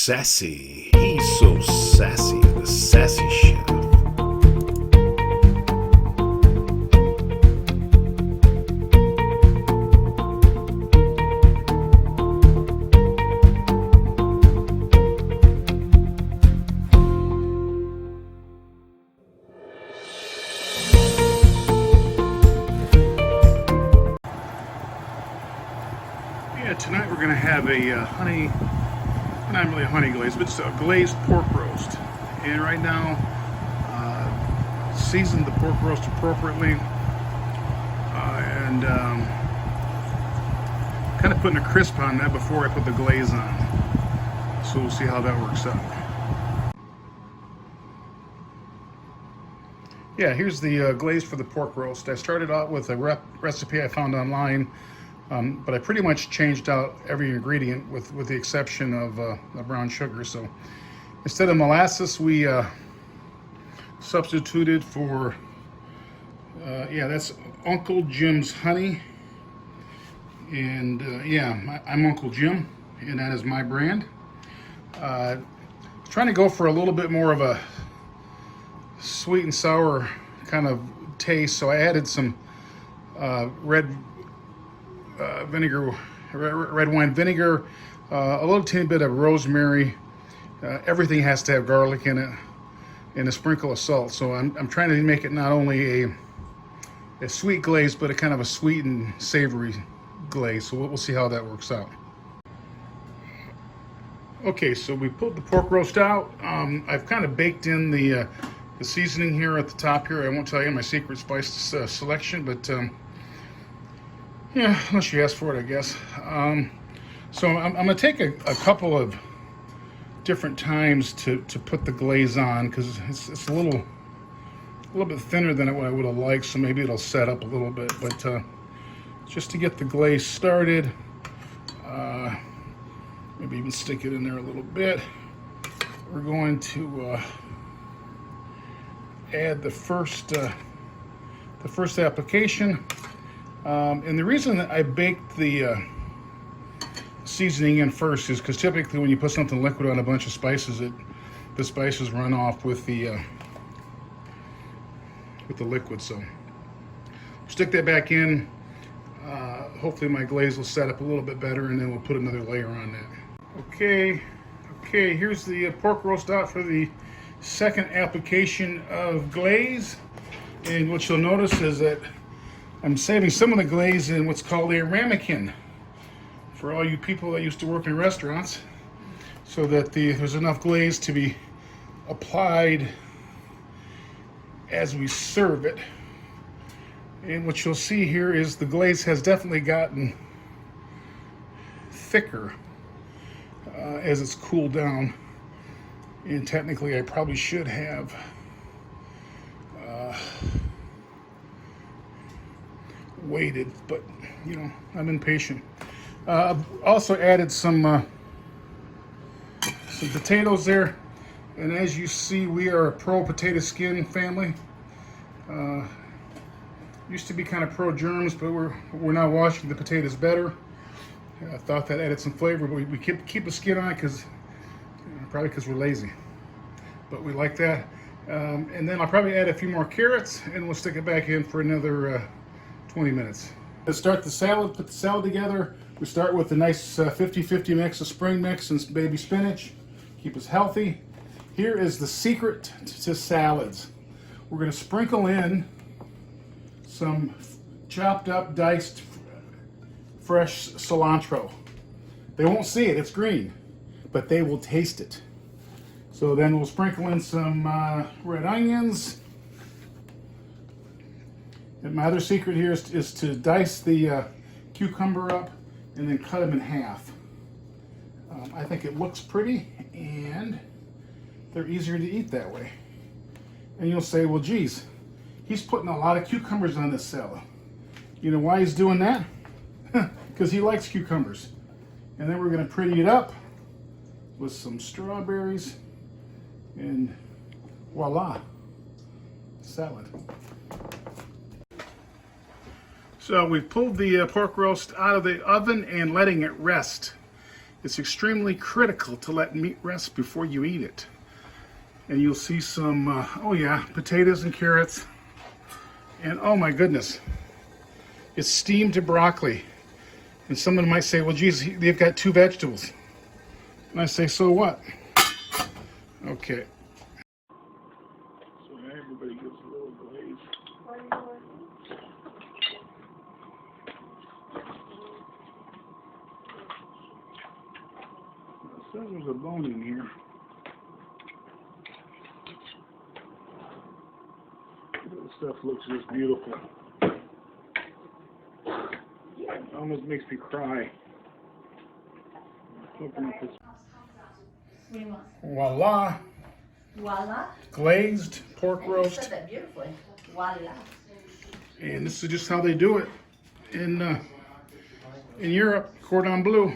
sassy. He's so sassy, the Sassy Chef. Yeah, tonight we're going to have a not really a honey glaze, but just a glazed pork roast. And right now, seasoned the pork roast appropriately, and kind of putting a crisp on that before I put the glaze on. So we'll see how that works out. Yeah, here's the glaze for the pork roast. I started out with a recipe I found online. But I pretty much changed out every ingredient with the exception of brown sugar. So instead of molasses, we substituted for, yeah, that's Uncle Jim's honey. And yeah, I'm Uncle Jim, and that is my brand. Trying to go for a little bit more of a sweet and sour kind of taste. So I added some red wine vinegar, a little teeny bit of rosemary. Everything has to have garlic in it, and a sprinkle of salt. So I'm trying to make it not only a sweet glaze, but a kind of a sweet and savory glaze. So we'll see how that works out. Okay, so we pulled the pork roast out. I've kind of baked in the seasoning here at the top here. I won't tell you my secret spice selection, but yeah, unless you ask for it, I guess. So I'm going to take a couple of different times to put the glaze on, because it's a little bit thinner than what I would have liked, so maybe it'll set up a little bit. But just to get the glaze started, maybe even stick it in there a little bit. We're going to add the first application. And the reason that I baked the seasoning in first is because typically when you put something liquid on a bunch of spices, the spices run off with the liquid. So stick that back in. Hopefully my glaze will set up a little bit better, and then we'll put another layer on that. Okay, here's the pork roast out for the second application of glaze. And what you'll notice is that I'm saving some of the glaze in what's called a ramekin for all you people that used to work in restaurants, so that there's enough glaze to be applied as we serve it. And what you'll see here is the glaze has definitely gotten thicker as it's cooled down. And technically I probably should have waited, but you know, I'm impatient. I've also added some potatoes there, and as you see, we are a pro potato skin family. Used to be kind of pro germs, but we're now washing the potatoes better. I thought that added some flavor, but we keep the skin on it probably because we're lazy, but we like that. And then I'll probably add a few more carrots, and we'll stick it back in for another 20 minutes. To start the salad, put the salad together, we start with a nice 50-50 mix of spring mix and baby spinach. Keep us healthy. Here is the secret to salads. We're going to sprinkle in some chopped up, diced, fresh cilantro. They won't see it, it's green, but they will taste it. So then we'll sprinkle in some red onions. And my other secret here is to dice the cucumber up and then cut them in half. I think it looks pretty, and they're easier to eat that way. And you'll say, well, geez, he's putting a lot of cucumbers on this salad. You know why he's doing that? Because he likes cucumbers. And then we're going to pretty it up with some strawberries, and voila, salad. So we've pulled the pork roast out of the oven and letting it rest. it's extremely critical to let meat rest before you eat it. And you'll see some, oh yeah, potatoes and carrots. And oh my goodness, it's steamed broccoli. And someone might say, well, geez, they've got 2 vegetables. And I say, so what? Okay. So everybody gets a little glaze. It says there's a bone in here. This stuff looks just beautiful. It almost makes me cry. Looking at this. Voila! Voila. Glazed pork You roast. said that beautifully. Voila. And this is just how they do it in Europe, cordon bleu.